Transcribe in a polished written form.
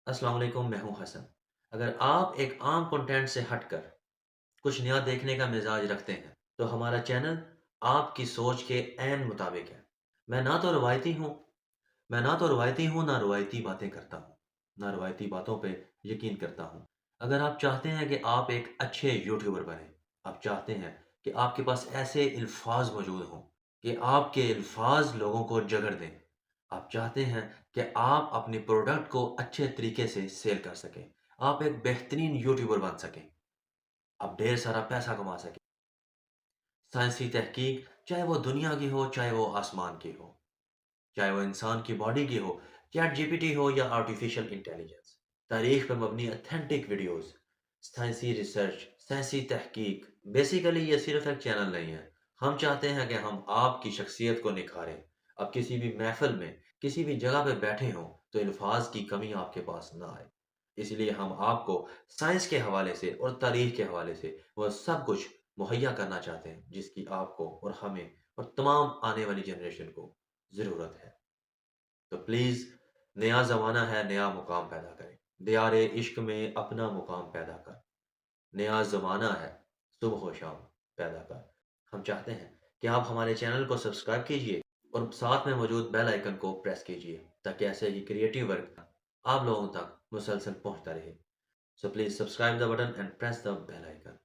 अस्सलाम वालेकुम, मैं हूं हसन। अगर आप एक आम कंटेंट से हटकर कुछ नया देखने का मिजाज रखते हैं तो हमारा चैनल आपकी सोच के ऐन मुताबिक है। मैं ना तो रवायती हूँ ना रवायती बातें करता हूँ, ना रवायती बातों पे यकीन करता हूँ। अगर आप चाहते हैं कि आप एक अच्छे यूट्यूबर बने, आप चाहते हैं कि आपके पास ऐसे अल्फाज मौजूद हों कि आपके अल्फाज लोगों को जगड़ दें, आप चाहते हैं कि आप अपने प्रोडक्ट को अच्छे तरीके से सेल कर सकें, आप एक बेहतरीन यूट्यूबर बन सकें, आप ढेर सारा पैसा कमा सकें। साइंसी तहकीक, चाहे वो दुनिया की हो, चाहे वो आसमान की हो, चाहे वो इंसान की बॉडी की हो, चैट जीपीटी हो या आर्टिफिशियल इंटेलिजेंस, तारीख पर मबनी अथेंटिक वीडियोस, साइंसी रिसर्च, साइंसी तहकीक। बेसिकली ये सिर्फ एक चैनल नहीं है। हम चाहते हैं कि हम आपकी शख्सियत को निखारें। अब किसी भी महफिल में, किसी भी जगह पे बैठे हों तो अल्फाज की कमी आपके पास ना आए। इसलिए हम आपको साइंस के हवाले से और तारीख के हवाले से वह सब कुछ मुहैया करना चाहते हैं जिसकी आपको और हमें और तमाम आने वाली जनरेशन को ज़रूरत है। तो प्लीज़, नया ज़माना है, नया मुकाम पैदा करें। दियारे इश्क में अपना मुकाम पैदा कर। नया ज़माना है, सुबह व शाम पैदा कर। हम चाहते हैं कि आप हमारे चैनल को सब्सक्राइब कीजिए और साथ में मौजूद बेल आइकन को प्रेस कीजिए ताकि ऐसे ही क्रिएटिव वर्क आप लोगों तक मुसलसल पहुंचता रहे। So please subscribe the button and press the bell icon.